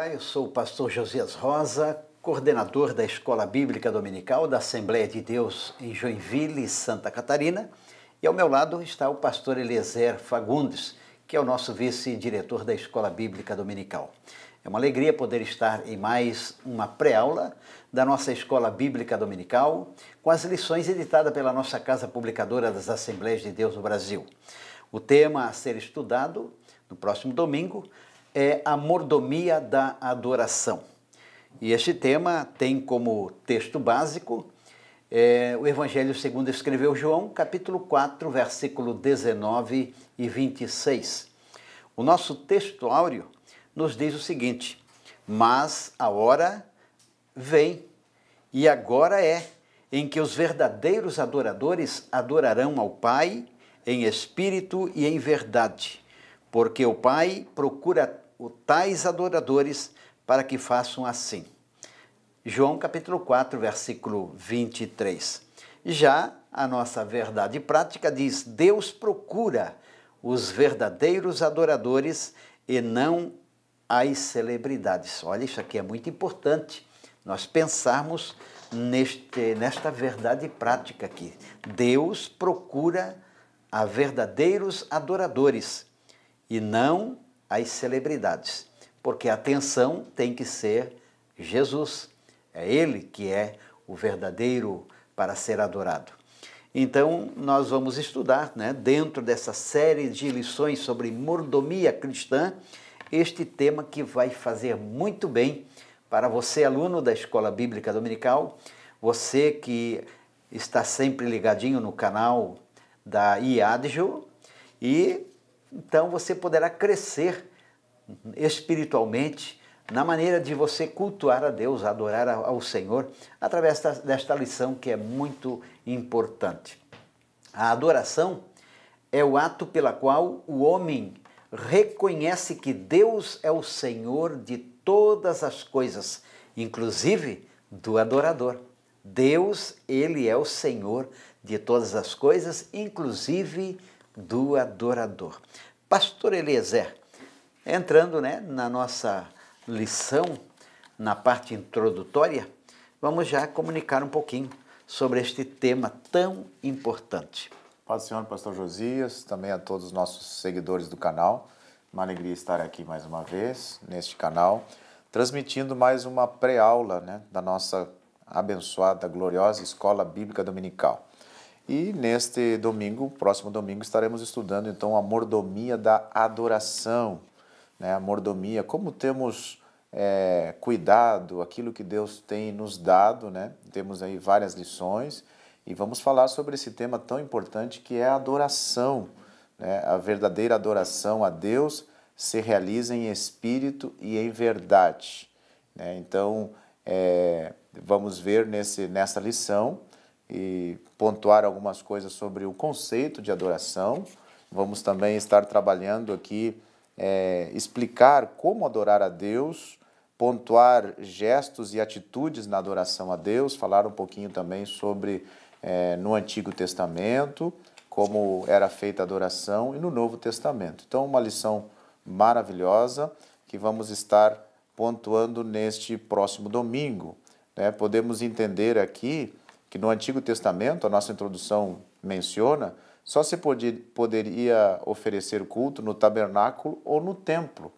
Olá, eu sou o pastor Josias Rosa, coordenador da Escola Bíblica Dominical da Assembleia de Deus em Joinville, Santa Catarina, e ao meu lado está o pastor Eliezer Fagundes, que é o nosso vice-diretor da Escola Bíblica Dominical. É uma alegria poder estar em mais uma pré-aula da nossa Escola Bíblica Dominical, com as lições editadas pela nossa Casa Publicadora das Assembleias de Deus no Brasil. O tema a ser estudado no próximo domingo é a mordomia da adoração. E este tema tem como texto básico o Evangelho segundo escreveu João, capítulo 4, versículo 19 e 26. O nosso texto áureo nos diz o seguinte: mas a hora vem, e agora é, em que os verdadeiros adoradores adorarão ao Pai em espírito e em verdade, porque o Pai procura tais adoradores para que façam assim. João capítulo 4, versículo 23. Já a nossa verdade prática diz: Deus procura os verdadeiros adoradores e não as celebridades. Olha, isso aqui é muito importante, nós pensarmos nesta verdade prática aqui. Deus procura a verdadeiros adoradores e não as celebridades, porque a atenção tem que ser Jesus. É Ele que é o verdadeiro para ser adorado. Então, nós vamos estudar, dentro dessa série de lições sobre mordomia cristã, este tema que vai fazer muito bem para você, aluno da Escola Bíblica Dominical, você que está sempre ligadinho no canal da IADJO, e então você poderá crescer espiritualmente na maneira de você cultuar a Deus, adorar ao Senhor, através desta lição que é muito importante. A adoração é o ato pela qual o homem reconhece que Deus é o Senhor de todas as coisas, inclusive do adorador. Deus, Ele é o Senhor de todas as coisas, inclusive do adorador. Pastor Eliezer, entrando na nossa lição, na parte introdutória, vamos já comunicar um pouquinho sobre este tema tão importante. Paz do Senhor, pastor Josias, também a todos os nossos seguidores do canal. Uma alegria estar aqui mais uma vez neste canal, transmitindo mais uma pré-aula da nossa abençoada, gloriosa Escola Bíblica Dominical. E neste domingo, próximo domingo, estaremos estudando então a mordomia da adoração. A mordomia, como temos cuidado, aquilo que Deus tem nos dado, Temos aí várias lições e vamos falar sobre esse tema tão importante que é a adoração. A verdadeira adoração a Deus se realiza em espírito e em verdade. Então, vamos ver nessa lição e pontuar algumas coisas sobre o conceito de adoração. Vamos também estar trabalhando aqui, explicar como adorar a Deus, pontuar gestos e atitudes na adoração a Deus, falar um pouquinho também sobre no Antigo Testamento, como era feita a adoração, e no Novo Testamento. Então, uma lição maravilhosa que vamos estar pontuando neste próximo domingo. Podemos entender aqui que no Antigo Testamento, a nossa introdução menciona, só se poderia oferecer culto no tabernáculo ou no templo.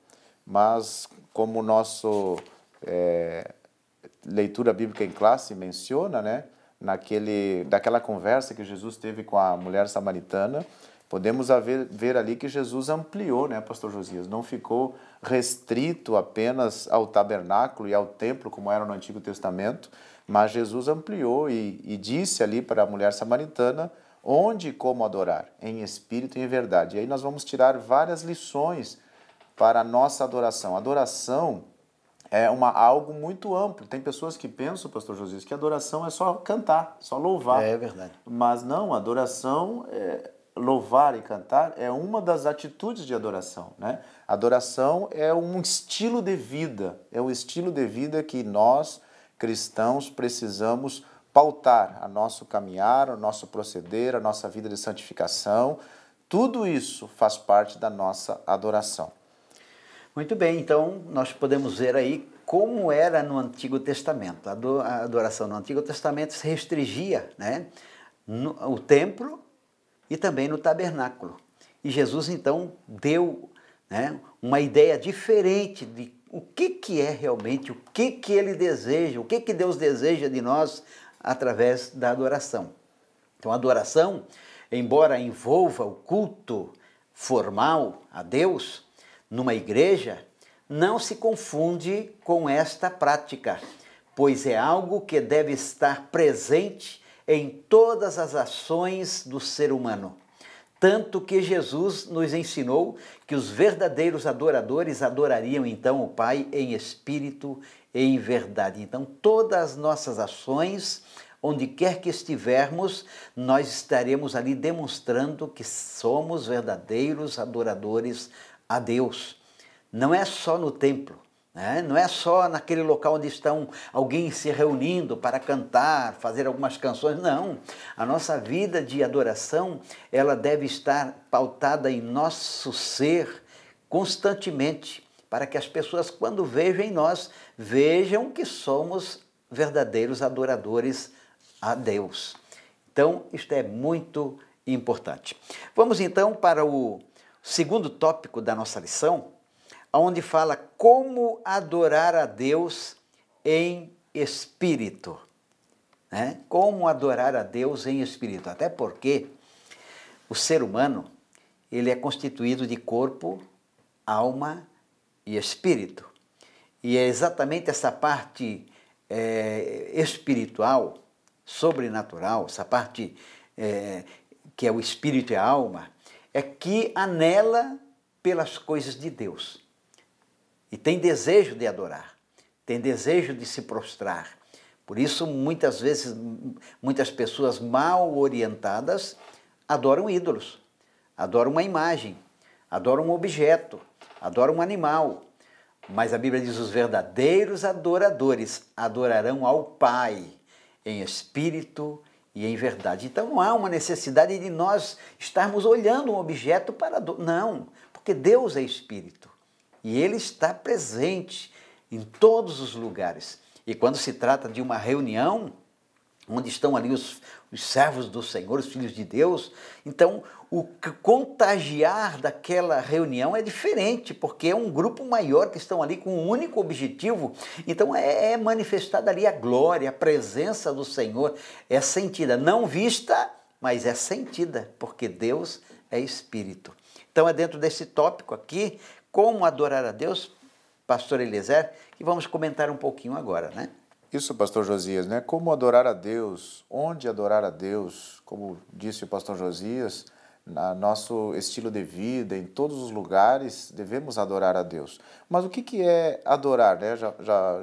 Mas, como nosso leitura bíblica em classe menciona, daquela conversa que Jesus teve com a mulher samaritana, podemos ver ali que Jesus ampliou, pastor Josias? Não ficou restrito apenas ao tabernáculo e ao templo, como era no Antigo Testamento, mas Jesus ampliou e disse ali para a mulher samaritana onde e como adorar, em espírito e em verdade. E aí nós vamos tirar várias lições para a nossa adoração. Adoração é algo muito amplo. Tem pessoas que pensam, pastor Josias, que adoração é só cantar, só louvar. É verdade. Mas não, adoração, louvar e cantar é uma das atitudes de adoração. Adoração é um estilo de vida, que nós, cristãos, precisamos pautar a nosso caminhar, o nosso proceder, a nossa vida de santificação. Tudo isso faz parte da nossa adoração. Muito bem, então nós podemos ver aí como era no Antigo Testamento. A adoração no Antigo Testamento se restringia, né, no templo e também no tabernáculo. E Jesus então deu, né, uma ideia diferente de o que é realmente, o que ele deseja, o que Deus deseja de nós através da adoração. Então a adoração, embora envolva o culto formal a Deus, numa igreja, não se confunde com esta prática, pois é algo que deve estar presente em todas as ações do ser humano. Tanto que Jesus nos ensinou que os verdadeiros adoradores adorariam então o Pai em espírito e em verdade. Então todas as nossas ações, onde quer que estivermos, nós estaremos ali demonstrando que somos verdadeiros adoradores a Deus. Não é só no templo, né? Não é só naquele local onde estão alguém se reunindo para cantar, fazer algumas canções, não. A nossa vida de adoração, ela deve estar pautada em nosso ser constantemente, para que as pessoas, quando vejam em nós, vejam que somos verdadeiros adoradores a Deus. Então, isto é muito importante. Vamos então para o segundo tópico da nossa lição, onde fala como adorar a Deus em espírito. Né? Como adorar a Deus em espírito. Até porque o ser humano, ele é constituído de corpo, alma e espírito. E é exatamente essa parte espiritual, sobrenatural, essa parte que é o espírito e a alma, é que anela pelas coisas de Deus. E tem desejo de adorar, tem desejo de se prostrar. Por isso, muitas vezes, muitas pessoas mal orientadas adoram ídolos, adoram uma imagem, adoram um objeto, adoram um animal. Mas a Bíblia diz: os verdadeiros adoradores adorarão ao Pai em espírito e em verdade. Então não há uma necessidade de nós estarmos olhando um objeto para adorar. Não, porque Deus é espírito. E Ele está presente em todos os lugares. E quando se trata de uma reunião, onde estão ali os servos do Senhor, os filhos de Deus, então o contagiar daquela reunião é diferente, porque é um grupo maior que estão ali com um único objetivo. Então é manifestada ali a glória, a presença do Senhor, é sentida, não vista, mas é sentida, porque Deus é Espírito. Então é dentro desse tópico aqui, como adorar a Deus, pastor Eliezer, que vamos comentar um pouquinho agora, né? Isso, pastor Josias, né? Como adorar a Deus, onde adorar a Deus, como disse o pastor Josias, no nosso estilo de vida, em todos os lugares, devemos adorar a Deus. Mas o que é adorar, né?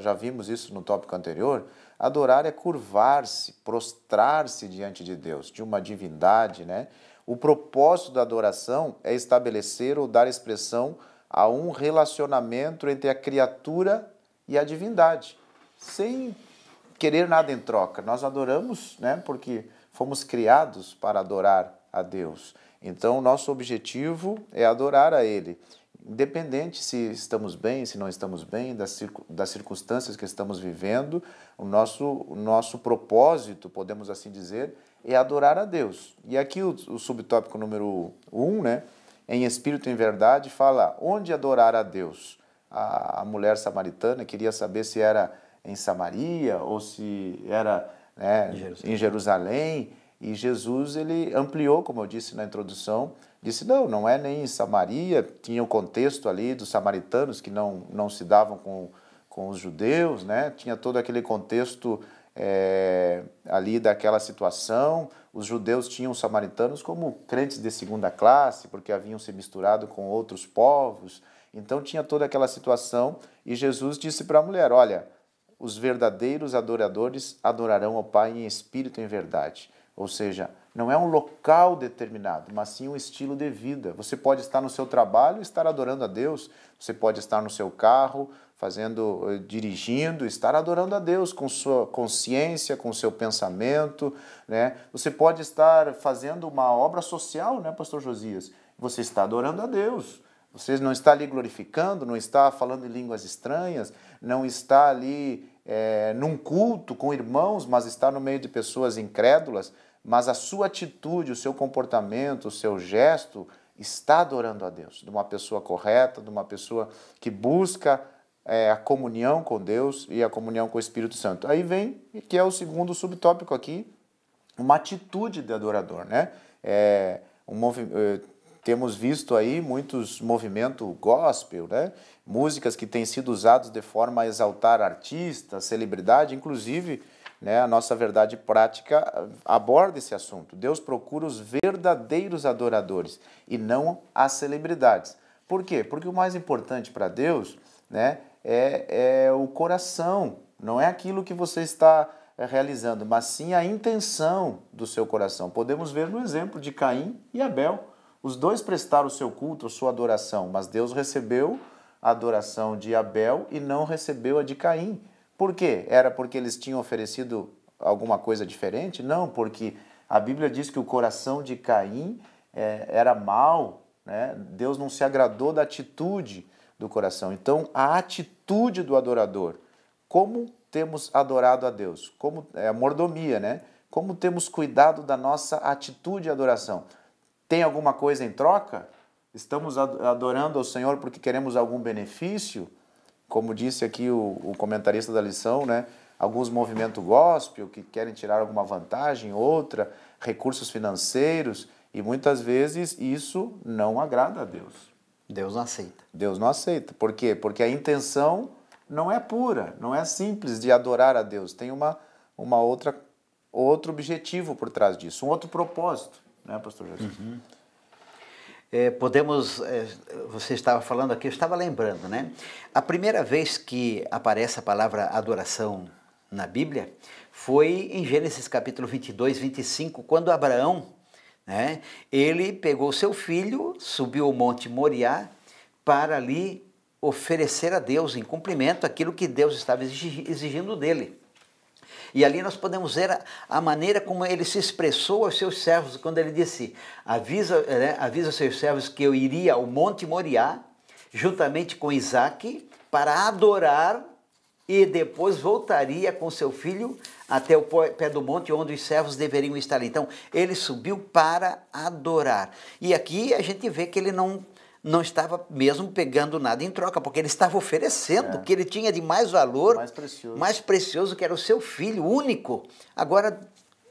Já vimos isso no tópico anterior. Adorar é curvar-se, prostrar-se diante de Deus, de uma divindade, né? O propósito da adoração é estabelecer ou dar expressão a um relacionamento entre a criatura e a divindade, sem querer nada em troca. Nós adoramos, né, porque fomos criados para adorar a Deus. Então, nosso objetivo é adorar a Ele, independente se estamos bem, se não estamos bem, das circunstâncias que estamos vivendo. O nosso propósito, podemos assim dizer, é adorar a Deus. E aqui o subtópico número 1, né, em espírito e em verdade, fala onde adorar a Deus. A mulher samaritana queria saber se era em Samaria ou se era, né, em Jerusalém. E Jesus, ele ampliou, como eu disse na introdução, disse não é nem em Samaria. Tinha o contexto ali dos samaritanos que não se davam com os judeus, né? Tinha todo aquele contexto ali daquela situação. Os judeus tinham os samaritanos como crentes de segunda classe, porque haviam se misturado com outros povos. Então tinha toda aquela situação e Jesus disse para a mulher: olha, os verdadeiros adoradores adorarão ao Pai em espírito e em verdade. Ou seja, não é um local determinado, mas sim um estilo de vida. Você pode estar no seu trabalho e estar adorando a Deus. Você pode estar no seu carro, dirigindo, estar adorando a Deus com sua consciência, com seu pensamento, né? Você pode estar fazendo uma obra social, né, pastor Josias? Você está adorando a Deus. Você não está ali glorificando, não está falando em línguas estranhas, não está ali num culto com irmãos, mas está no meio de pessoas incrédulas, mas a sua atitude, o seu comportamento, o seu gesto está adorando a Deus, de uma pessoa correta, de uma pessoa que busca a comunhão com Deus e a comunhão com o Espírito Santo. Aí vem, que é o segundo subtópico aqui, uma atitude de adorador, né? Temos visto aí muitos movimentos gospel, né? Músicas que têm sido usadas de forma a exaltar artistas, celebridade, inclusive, né, a nossa verdade prática aborda esse assunto. Deus procura os verdadeiros adoradores e não as celebridades. Por quê? Porque o mais importante para Deus, né, é o coração, não é aquilo que você está realizando, mas sim a intenção do seu coração. Podemos ver no exemplo de Caim e Abel. Os dois prestaram o seu culto, a sua adoração, mas Deus recebeu a adoração de Abel e não recebeu a de Caim. Por quê? Era porque eles tinham oferecido alguma coisa diferente? Não, porque a Bíblia diz que o coração de Caim era mau, né? Deus não se agradou da atitude do coração. Então, a atitude do adorador, como temos adorado a Deus? Como é a mordomia, né? Como temos cuidado da nossa atitude de adoração? Tem alguma coisa em troca? Estamos adorando ao Senhor porque queremos algum benefício? Como disse aqui o comentarista da lição, né? Alguns movimentos gospel que querem tirar alguma vantagem, outra, recursos financeiros, e muitas vezes isso não agrada a Deus. Deus não aceita. Deus não aceita. Por quê? Porque a intenção não é pura, não é simples de adorar a Deus. Tem outro objetivo por trás disso, um outro propósito. Né, pastor José? Uhum. Você estava falando aqui, eu estava lembrando, né? A primeira vez que aparece a palavra adoração na Bíblia foi em Gênesis capítulo 22, 25, quando Abraão, né, ele pegou seu filho, subiu ao Monte Moriá para ali oferecer a Deus em cumprimento aquilo que Deus estava exigindo dele. E ali nós podemos ver a maneira como ele se expressou aos seus servos, quando ele disse, avisa aos seus servos que eu iria ao Monte Moriá, juntamente com Isaque, para adorar, e depois voltaria com seu filho até o pé do monte onde os servos deveriam estar ali. Então, ele subiu para adorar. E aqui a gente vê que ele não estava mesmo pegando nada em troca, porque ele estava oferecendo o que ele tinha de mais valor, mais precioso, que era o seu filho único, agora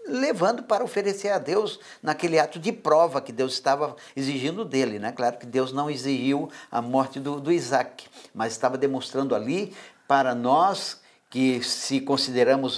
levando para oferecer a Deus naquele ato de prova que Deus estava exigindo dele, né? Claro que Deus não exigiu a morte do Isaque, mas estava demonstrando ali para nós que se consideramos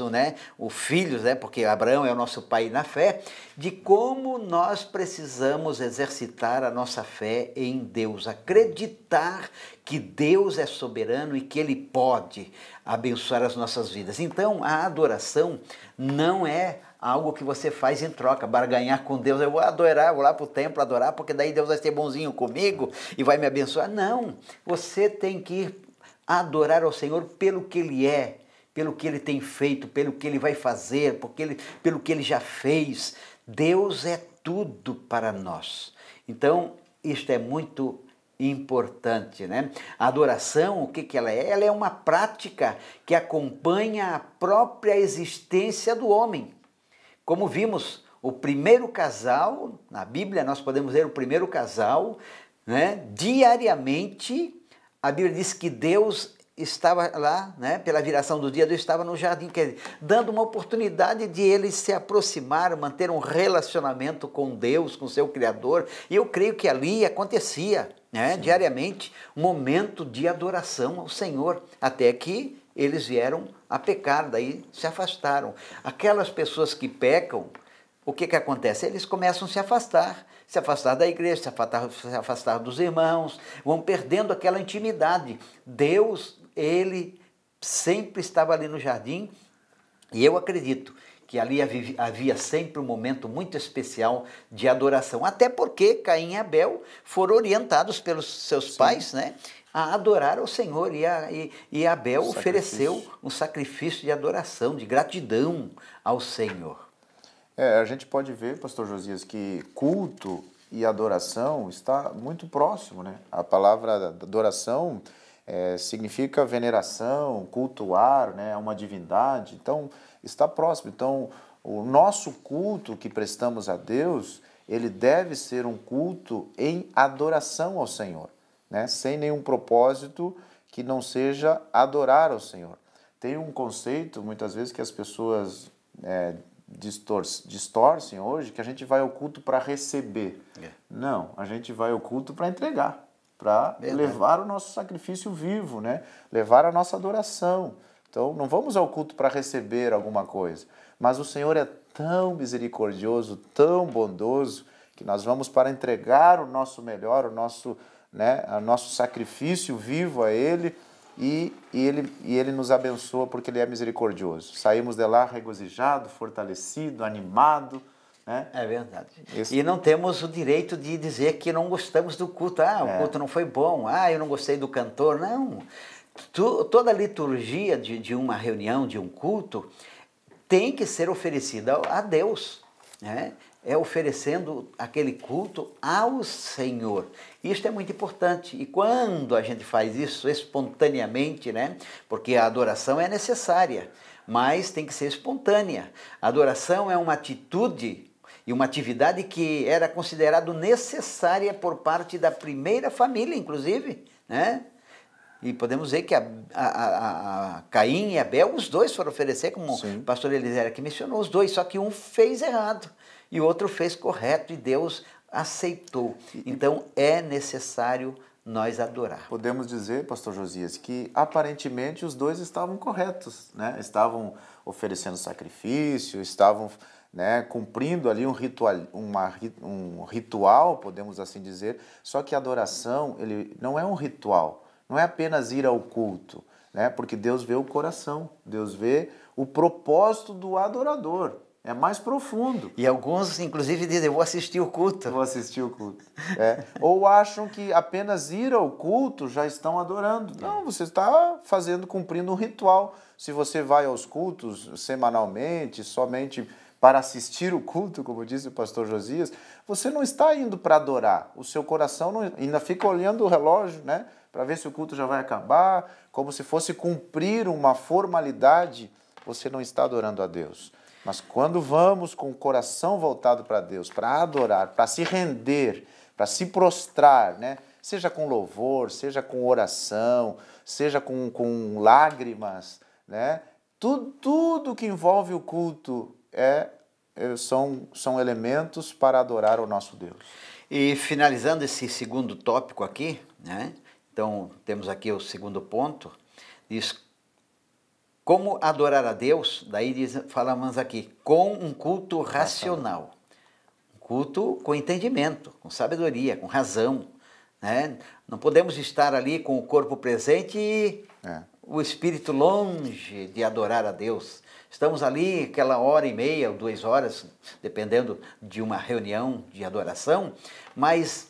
o filho, né, porque Abraão é o nosso pai na fé, de como nós precisamos exercitar a nossa fé em Deus, acreditar que Deus é soberano e que Ele pode abençoar as nossas vidas. Então, a adoração não é algo que você faz em troca, barganhar com Deus, eu vou adorar, vou lá para o templo adorar, porque daí Deus vai ser bonzinho comigo e vai me abençoar. Não, você tem que ir adorar ao Senhor pelo que Ele é, pelo que Ele tem feito, pelo que Ele vai fazer, pelo que Ele já fez. Deus é tudo para nós. Então, isto é muito importante, né? A adoração, o que ela é? Ela é uma prática que acompanha a própria existência do homem. Como vimos, o primeiro casal, na Bíblia nós podemos ver o primeiro casal, né? Diariamente, a Bíblia diz que Deus estava lá, né, pela viração do dia, Deus estava no jardim, quer dizer, dando uma oportunidade de eles se aproximar, manter um relacionamento com Deus, com seu Criador, e eu creio que ali acontecia, né, diariamente, um momento de adoração ao Senhor, até que eles vieram a pecar, daí se afastaram. Aquelas pessoas que pecam, o que acontece? Eles começam a se afastar da igreja, se afastar dos irmãos, vão perdendo aquela intimidade. Deus, Ele sempre estava ali no jardim, e eu acredito que ali havia sempre um momento muito especial de adoração, até porque Caim e Abel foram orientados pelos seus pais, né, a adorar ao Senhor, e Abel ofereceu um sacrifício de adoração, de gratidão ao Senhor. A gente pode ver, pastor Josias, que culto e adoração está muito próximo, né? A palavra adoração significa veneração, cultuar, né, uma divindade, então está próximo. Então, o nosso culto que prestamos a Deus, ele deve ser um culto em adoração ao Senhor, né, sem nenhum propósito que não seja adorar ao Senhor. Tem um conceito, muitas vezes, que as pessoas distorcem hoje, que a gente vai ao culto para receber. Não, a gente vai ao culto para entregar, para levar o nosso sacrifício vivo, né? Levar a nossa adoração. Então, não vamos ao culto para receber alguma coisa, mas o Senhor é tão misericordioso, tão bondoso, que nós vamos para entregar o nosso melhor, o nosso sacrifício vivo a Ele, e ele nos abençoa porque Ele é misericordioso. Saímos de lá regozijado, fortalecido, animado, né? É verdade. E não temos o direito de dizer que não gostamos do culto. O culto não foi bom. Eu não gostei do cantor. Não. Toda a liturgia de uma reunião, de um culto, tem que ser oferecida a Deus, né? É oferecendo aquele culto ao Senhor. Isto é muito importante. E quando a gente faz isso espontaneamente, né? Porque a adoração é necessária, mas tem que ser espontânea. A adoração é uma atitude e uma atividade que era considerado necessária por parte da primeira família, inclusive, né? E podemos dizer que a Caim e Abel, os dois foram oferecer, como o pastor Eliezer aqui mencionou, os dois, só que um fez errado e o outro fez correto e Deus aceitou. Então é necessário nós adorar. Podemos dizer, pastor Josias, que aparentemente os dois estavam corretos, né? Estavam oferecendo sacrifício, estavam, né, cumprindo ali um ritual, podemos assim dizer, só que a adoração, ele não é um ritual, não é apenas ir ao culto, né? Porque Deus vê o coração, Deus vê o propósito do adorador. É mais profundo. E alguns, inclusive, dizem, eu vou assistir o culto. Vou assistir o culto. Ou acham que apenas ir ao culto já estão adorando. Não, você está cumprindo um ritual. Se você vai aos cultos semanalmente, somente para assistir o culto, como disse o pastor Josias, você não está indo para adorar. O seu coração ainda fica olhando o relógio, né, para ver se o culto já vai acabar, como se fosse cumprir uma formalidade. Você não está adorando a Deus. Mas quando vamos com o coração voltado para Deus, para adorar, para se render, para se prostrar, né? Seja com louvor, seja com oração, seja com lágrimas, né? Tudo que envolve o culto são elementos para adorar o nosso Deus. E finalizando esse segundo tópico aqui, né? Então temos aqui o segundo ponto, diz como adorar a Deus, daí falamos aqui, com um culto racional. Um culto com entendimento, com sabedoria, com razão, né? Não podemos estar ali com o corpo presente e o espírito longe de adorar a Deus. Estamos ali aquela hora e meia ou 2 horas, dependendo de uma reunião de adoração, mas,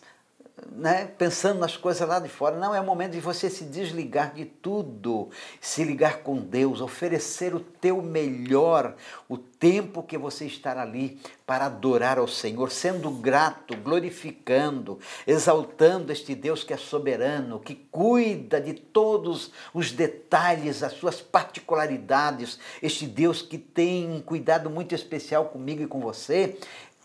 né, pensando nas coisas lá de fora. Não, é o momento de você se desligar de tudo, se ligar com Deus, oferecer o teu melhor, o tempo que você estar ali para adorar ao Senhor, sendo grato, glorificando, exaltando este Deus que é soberano, que cuida de todos os detalhes, as suas particularidades, este Deus que tem um cuidado muito especial comigo e com você.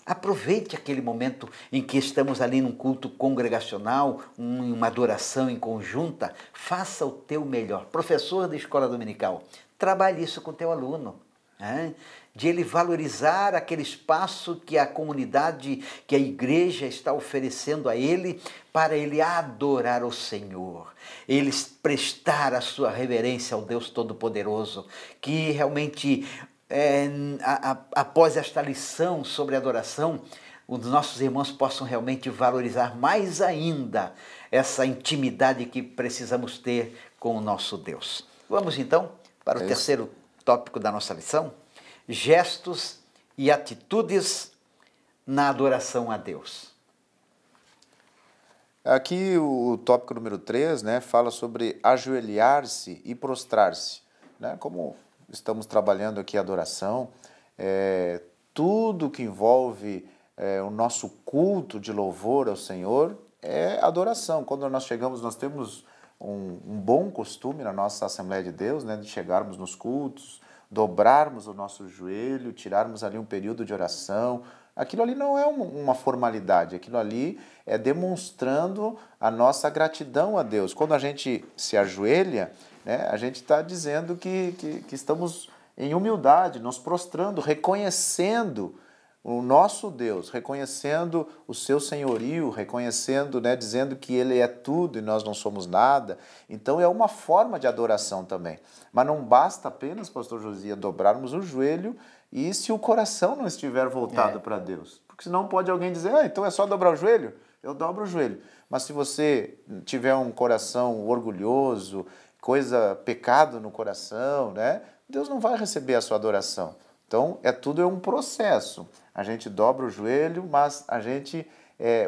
Aproveite aquele momento em que estamos ali num culto congregacional, uma adoração em conjunta, faça o teu melhor. Professor da escola dominical, trabalhe isso com o teu aluno, né? De ele valorizar aquele espaço que a comunidade, que a igreja está oferecendo a ele, para ele adorar o Senhor, ele prestar a sua reverência ao Deus Todo-Poderoso, que realmente... após esta lição sobre adoração, os nossos irmãos possam realmente valorizar mais ainda essa intimidade que precisamos ter com o nosso Deus. Vamos então para o terceiro tópico da nossa lição: gestos e atitudes na adoração a Deus. Aqui o tópico número 3, né, fala sobre ajoelhar-se e prostrar-se, né, como estamos trabalhando aqui a adoração, tudo que envolve o nosso culto de louvor ao Senhor é adoração. Quando nós chegamos, nós temos um bom costume na nossa Assembleia de Deus, né, de chegarmos nos cultos, dobrarmos o nosso joelho, tirarmos ali um período de oração. Aquilo ali não é uma formalidade, aquilo ali é demonstrando a nossa gratidão a Deus. Quando a gente se ajoelha, né, a gente está dizendo que estamos em humildade, nos prostrando, reconhecendo o nosso Deus, reconhecendo o seu senhorio, reconhecendo, né, dizendo que Ele é tudo e nós não somos nada. Então é uma forma de adoração também. Mas não basta apenas, pastor Josias, dobrarmos o joelho e se o coração não estiver voltado para Deus. Porque senão pode alguém dizer, então é só dobrar o joelho? Eu dobro o joelho. Mas se você tiver um coração orgulhoso, pecado no coração, né, Deus não vai receber a sua adoração. Então, tudo é um processo. A gente dobra o joelho, mas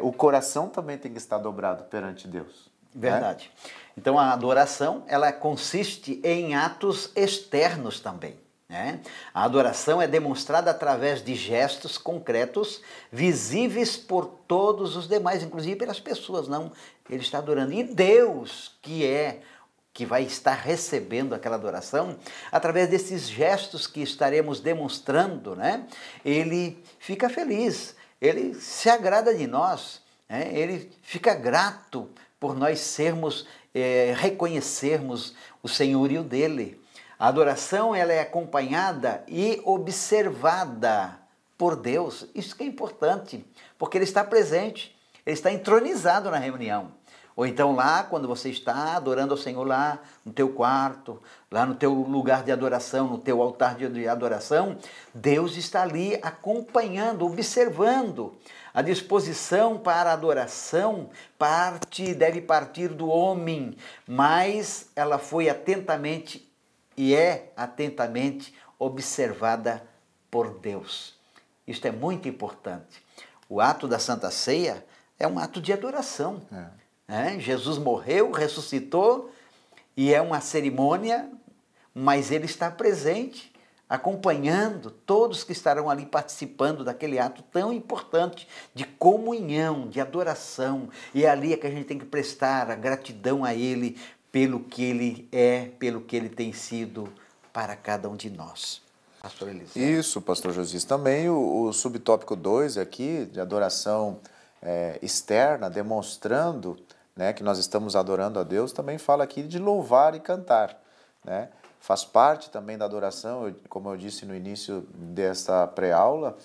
o coração também tem que estar dobrado perante Deus. Verdade. Né? Então, a adoração, ela consiste em atos externos também. Né? A adoração é demonstrada através de gestos concretos, visíveis por todos os demais, inclusive pelas pessoas. Não, ele está adorando. E Deus, que vai estar recebendo aquela adoração, através desses gestos que estaremos demonstrando, né? Ele fica feliz, ele se agrada de nós, né? Ele fica grato por nós reconhecermos o senhorio dele. A adoração, ela é acompanhada e observada por Deus. Isso que é importante, porque ele está presente, ele está entronizado na reunião. Ou então lá, quando você está adorando ao Senhor lá no teu quarto, lá no teu lugar de adoração, no teu altar de adoração, Deus está ali acompanhando, observando. A disposição para a adoração deve partir do homem, mas ela foi atentamente e é atentamente observada por Deus. Isto é muito importante. O ato da Santa Ceia é um ato de adoração. Jesus morreu, ressuscitou e é uma cerimônia, mas ele está presente, acompanhando todos que estarão ali participando daquele ato tão importante de comunhão, de adoração. E é ali que a gente tem que prestar a gratidão a ele pelo que ele é, pelo que ele tem sido para cada um de nós. Pastor Eliseu. Isso, pastor Josias. Também o subtópico 2 aqui, de adoração externa, demonstrando, né, que nós estamos adorando a Deus, também fala aqui de louvar e cantar, né? Faz parte também da adoração, como eu disse no início desta pré-aula,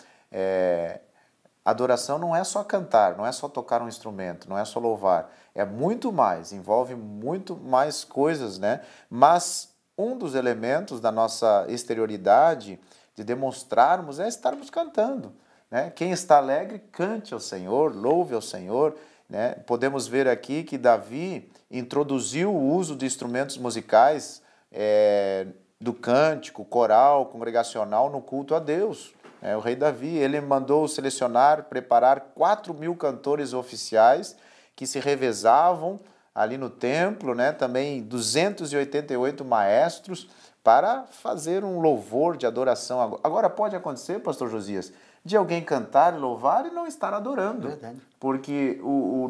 adoração não é só cantar, não é só tocar um instrumento, não é só louvar, é muito mais, envolve muito mais coisas, né? Mas um dos elementos da nossa exterioridade, de demonstrarmos, é estarmos cantando, né? Quem está alegre, cante ao Senhor, louve ao Senhor, né? Podemos ver aqui que Davi introduziu o uso de instrumentos musicais do cântico, coral, congregacional no culto a Deus. O rei Davi, ele mandou preparar 4.000 cantores oficiais que se revezavam ali no templo, né? Também 288 maestros para fazer um louvor de adoração. Agora pode acontecer, pastor Josias, de alguém cantar e louvar e não estar adorando. Verdade. Porque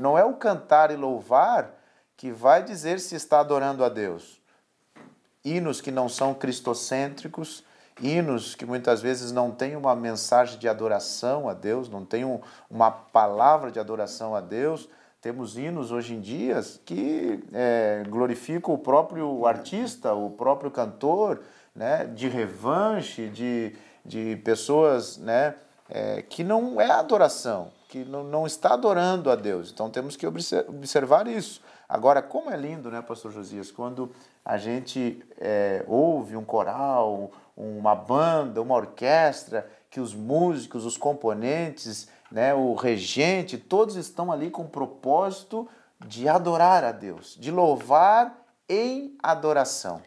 não é o cantar e louvar que vai dizer se está adorando a Deus. Hinos que não são cristocêntricos, hinos que muitas vezes não têm uma mensagem de adoração a Deus, não têm uma palavra de adoração a Deus. Temos hinos hoje em dia que glorificam o próprio artista, o próprio cantor, né, de revanche, de pessoas, né, que não é adoração, que não está adorando a Deus. Então temos que observar isso. Agora, como é lindo, né, pastor Josias, quando a gente ouve um coral, uma banda, uma orquestra, que os músicos, os componentes, né, o regente, todos estão ali com o propósito de adorar a Deus, de louvar em adoração.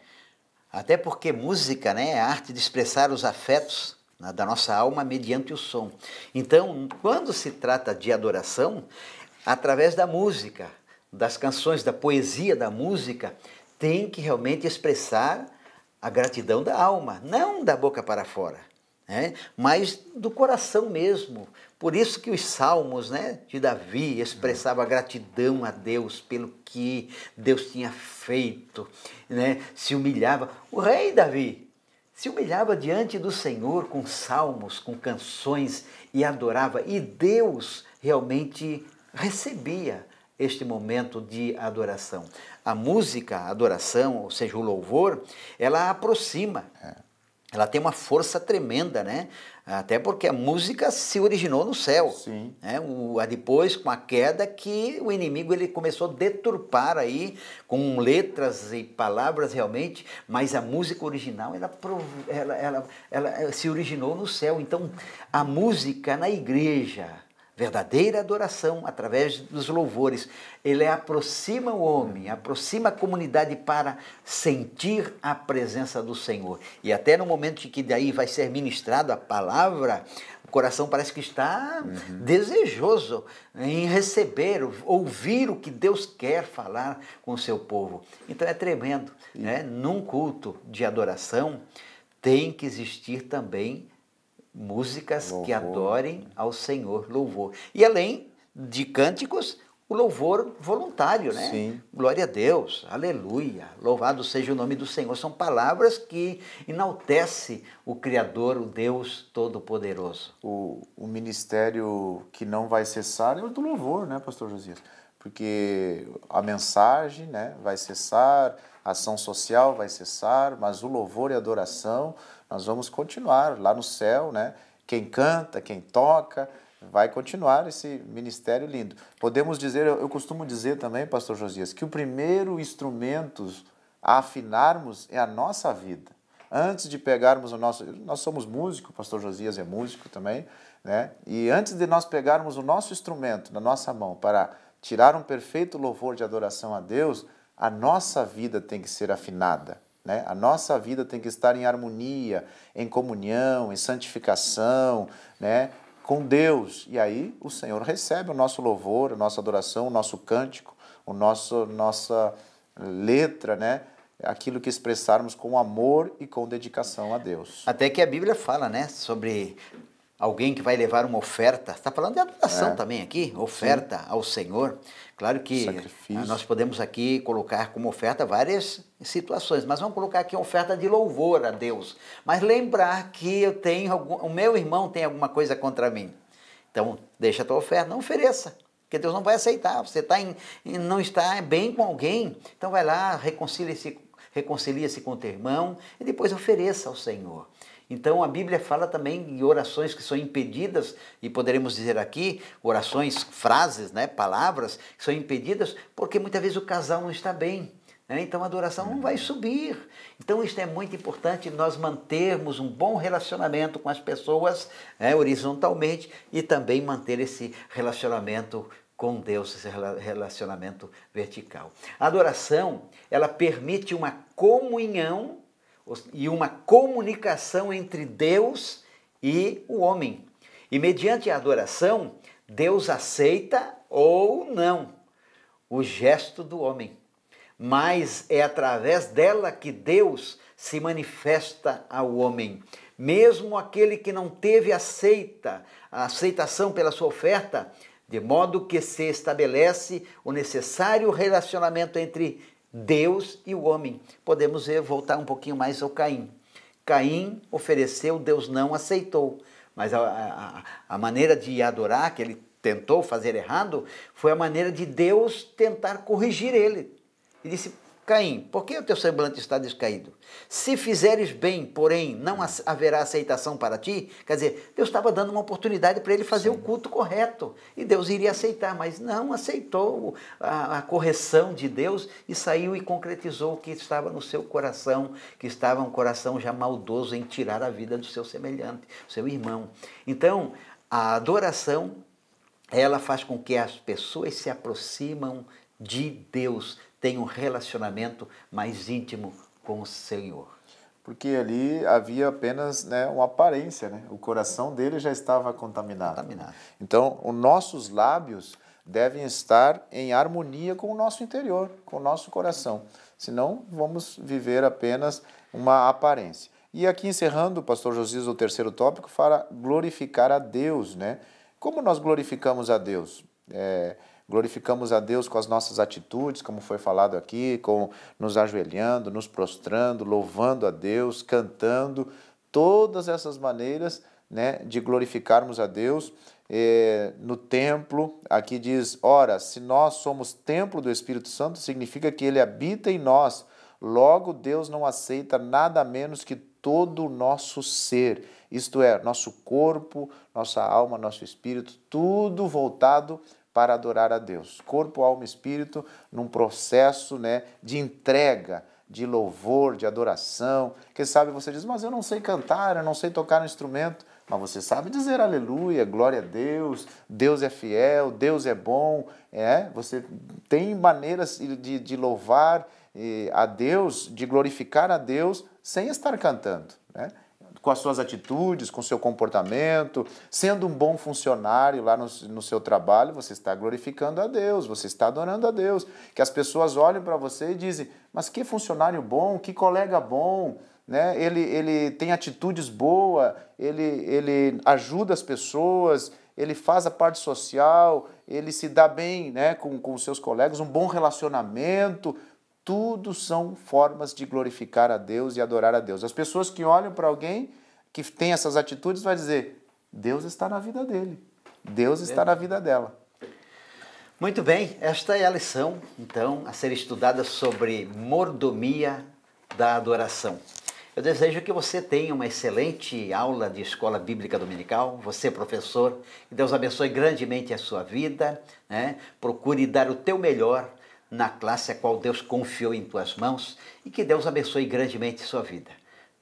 Até porque música, né, é a arte de expressar os afetos da nossa alma mediante o som. Então, quando se trata de adoração, através da música, das canções, da poesia da música, tem que realmente expressar a gratidão da alma, não da boca para fora. né? Mas do coração mesmo. Por isso que os salmos, né, de Davi expressava gratidão a Deus pelo que Deus tinha feito, né? Se humilhava. O rei Davi se humilhava diante do Senhor com salmos, com canções e adorava. E Deus realmente recebia este momento de adoração. A música, a adoração, ou seja, o louvor, ela aproxima. Ela tem uma força tremenda, né? Até porque a música se originou no céu. Sim. Né? Depois, com a queda, que o inimigo ele começou a deturpar aí, com letras e palavras realmente, mas a música original, ela se originou no céu. Então, a música na igreja, verdadeira adoração, através dos louvores, ele aproxima o homem, aproxima a comunidade para sentir a presença do Senhor. E até no momento em que daí vai ser ministrado a palavra, o coração parece que está desejoso em receber, ouvir o que Deus quer falar com o seu povo. Então é tremendo, né? Num culto de adoração tem que existir também músicas Louvor, que adorem ao Senhor, louvor. E além de cânticos, o louvor voluntário, né? Sim. Glória a Deus, aleluia, louvado seja o nome do Senhor. São palavras que enaltecem o Criador, o Deus Todo-Poderoso. O ministério que não vai cessar é o do louvor, né, pastor Josias? Porque a mensagem, né, vai cessar, a ação social vai cessar, mas o louvor e a adoração, nós vamos continuar lá no céu, né? Quem canta, quem toca, vai continuar esse ministério lindo. Podemos dizer, eu costumo dizer também, pastor Josias, que o primeiro instrumento a afinarmos é a nossa vida. Antes de pegarmos nós somos músicos, o pastor Josias é músico também, né? E antes de nós pegarmos o nosso instrumento na nossa mão para tirar um perfeito louvor de adoração a Deus, a nossa vida tem que ser afinada, né? A nossa vida tem que estar em harmonia, em comunhão, em santificação, né, com Deus. E aí o Senhor recebe o nosso louvor, a nossa adoração, o nosso cântico, nossa letra, né? Aquilo que expressarmos com amor e com dedicação a Deus. Até que a Bíblia fala, né, sobre alguém que vai levar uma oferta. Está falando de adoração também aqui, oferta ao Senhor. Claro que nós podemos aqui colocar como oferta várias situações, mas vamos colocar aqui oferta de louvor a Deus. Mas lembrar que o meu irmão tem alguma coisa contra mim. Então, deixa a tua oferta, não ofereça, porque Deus não vai aceitar. Você não está bem com alguém, então vai lá, reconcilia-se com o teu irmão e depois ofereça ao Senhor. Então a Bíblia fala também em orações que são impedidas, e poderemos dizer aqui, orações, frases, né, palavras que são impedidas porque muitas vezes o casal não está bem, né? Então a adoração não vai subir. Então isso é muito importante, nós mantermos um bom relacionamento com as pessoas, né, horizontalmente, e também manter esse relacionamento com Deus, esse relacionamento vertical. A adoração, ela permite uma comunhão e uma comunicação entre Deus e o homem. E mediante a adoração, Deus aceita ou não o gesto do homem. Mas é através dela que Deus se manifesta ao homem. Mesmo aquele que não teve a aceitação pela sua oferta, de modo que se estabelece o necessário relacionamento entre Deus e o homem. Podemos voltar um pouquinho mais ao Caim. Caim ofereceu, Deus não aceitou. Mas a maneira de adorar, que ele tentou fazer errado, foi a maneira de Deus tentar corrigir ele. E disse: Caim, por que o teu semblante está descaído? Se fizeres bem, porém, não haverá aceitação para ti. Quer dizer, Deus estava dando uma oportunidade para ele fazer o culto correto. E Deus iria aceitar, mas não aceitou a correção de Deus e saiu e concretizou o que estava no seu coração, que estava um coração já maldoso em tirar a vida do seu semelhante, seu irmão. Então, a adoração, ela faz com que as pessoas se aproximam de Deus, tem um relacionamento mais íntimo com o Senhor. Porque ali havia apenas, né, uma aparência, né? O coração dele já estava contaminado. Então, os nossos lábios devem estar em harmonia com o nosso interior, com o nosso coração. Senão, vamos viver apenas uma aparência. E aqui encerrando, o pastor Josias, o terceiro tópico, fala glorificar a Deus, né? Como nós glorificamos a Deus? Glorificamos a Deus com as nossas atitudes, como foi falado aqui, com nos ajoelhando, nos prostrando, louvando a Deus, cantando, todas essas maneiras, né, de glorificarmos a Deus. No templo, aqui diz, ora, se nós somos templo do Espírito Santo, significa que ele habita em nós. Logo, Deus não aceita nada menos que todo o nosso ser, isto é, nosso corpo, nossa alma, nosso espírito, tudo voltado para adorar a Deus. Corpo, alma e espírito num processo, né, de entrega, de louvor, de adoração. Quem sabe você diz, mas eu não sei cantar, eu não sei tocar um instrumento. Mas você sabe dizer aleluia, glória a Deus, Deus é fiel, Deus é bom. Você tem maneiras de louvar a Deus, de glorificar a Deus sem estar cantando, né? Com as suas atitudes, com o seu comportamento, sendo um bom funcionário lá no seu trabalho, você está glorificando a Deus, você está adorando a Deus. Que as pessoas olhem para você e dizem, mas que funcionário bom, que colega bom, né? Ele tem atitudes boas, ele ajuda as pessoas, ele faz a parte social, ele se dá bem, né, com os seus colegas, um bom relacionamento. Tudo são formas de glorificar a Deus e adorar a Deus. As pessoas que olham para alguém que tem essas atitudes vão dizer, Deus está na vida dele, Deus está na vida dela. Muito bem, esta é a lição, então, a ser estudada sobre mordomia da adoração. Eu desejo que você tenha uma excelente aula de escola bíblica dominical, você professor, que Deus abençoe grandemente a sua vida, né? Procure dar o teu melhor na classe a qual Deus confiou em tuas mãos e que Deus abençoe grandemente sua vida.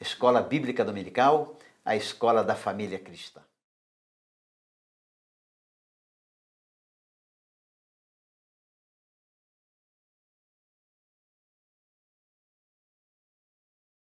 Escola Bíblica Dominical, a escola da família cristã.